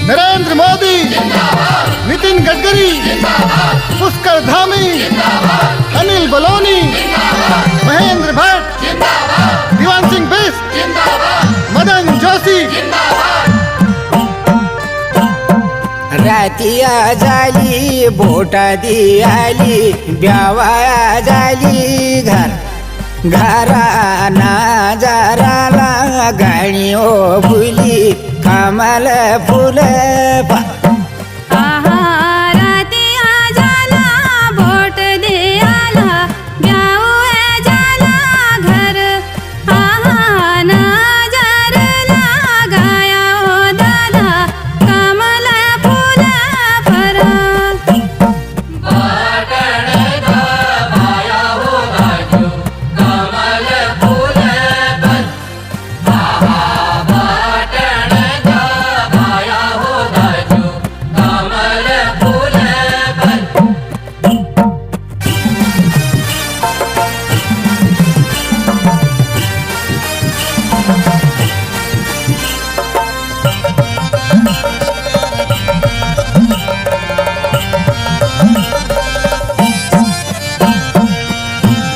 नरेंद्र मोदी, नितिन गडकरी, पुष्कर धामी, अनिल बलोनी, महेंद्र भट्ट, दीवान सिंह बिष्ट, मदन जोशी। रातिया झाली बोटा दी आली ब्यावाया झाली घराना जराला गाणी ओ फुली कमल फुल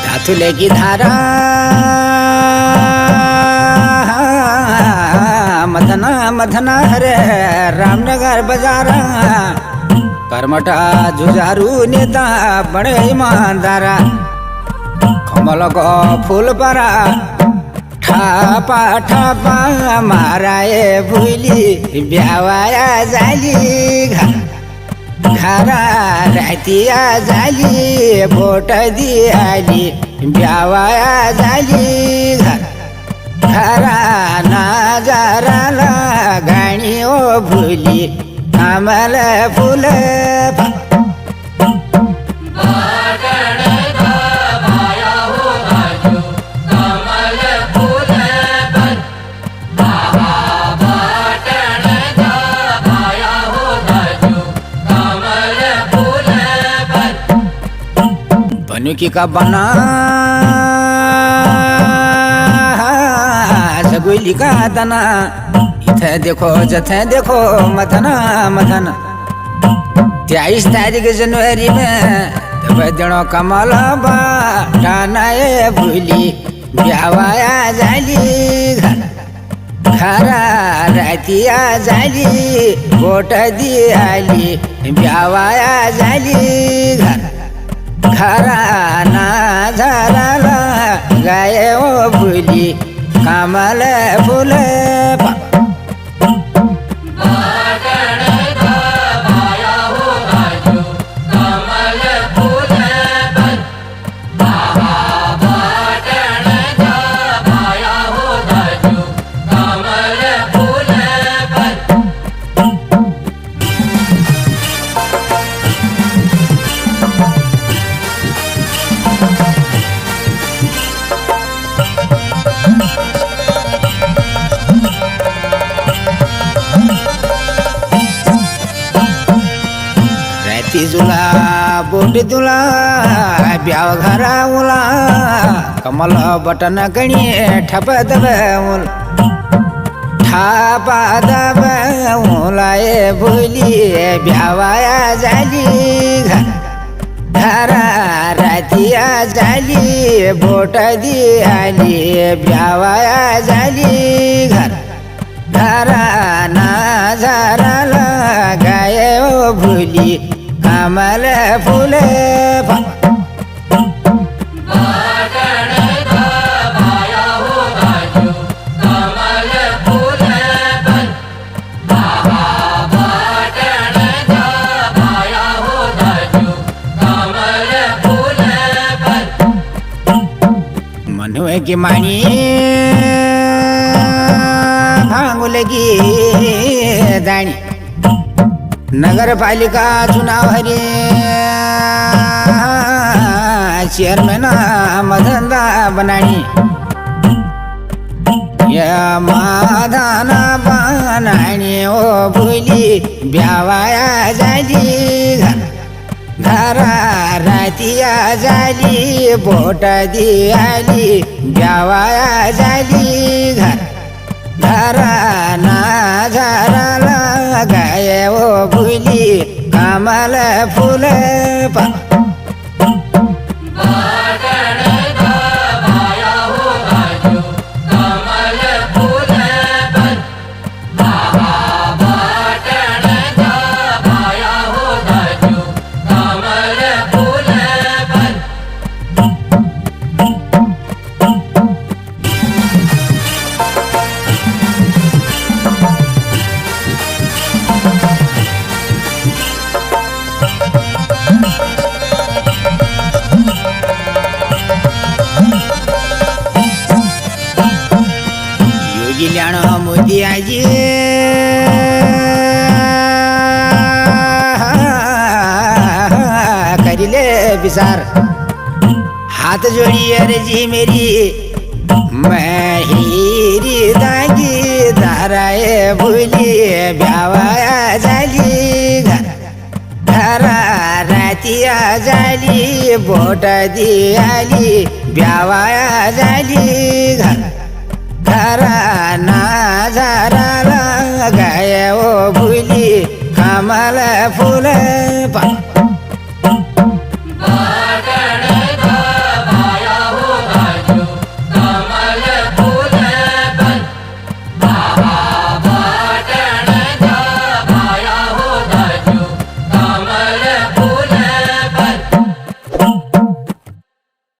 धातुले की धारा मथना मथना हरे रामनगर बाजारा करमटा जुझारू नेता बड़े ईमानदारा कमल को फूल परा ठापा ठापा माराए भूली ब्यावाया झाली घरा रातिया झाली बोट दी आली ब्यावाया झाली घरा नाजाराला गाणी ओ भुली कमल फुल की का बना सगुली का तना इथे देखो जथे देखो मथना मथना 23 तारीख जनवरी में दिनों कमल बाटानाए भूली ब्यावाया झाली घरा रातिया झाली बोट दी आली ब्यावाया झाली घराना झाराला गाय ओ भुली कमल फुल तिजुला बोट तुला ब्याव घरा उला कमल बटन गणी ठप दबउल ठापा दबउलाए भूली ब्यावाया झाली घरा रातिया झाली बोट दी आली ब्यावाया झाली घरा नाजाराला गाय ओ भूली कमल फुल मनुए की माणी भांगुलगी दाणी नगर पालिका चुनाव हरे चेयरमैन मधंदा बनानी या माधाना बनानी ओ भूली ब्यावाया झाली घरा रातिया झाली बोट दी आली ब्यावाया झाली घरा ना झाराला गाय कमल फुल गिल्याण मोदियाजी करिले विचार हाथ जोड़ी अर्जी मेरी महिरी दागी धाराए भुली ब्यावाया झाली घरा रातिया झाली बोट दी आली ब्यावाया झाली घरा नाजाराला गाय ओ भुली कमल फुल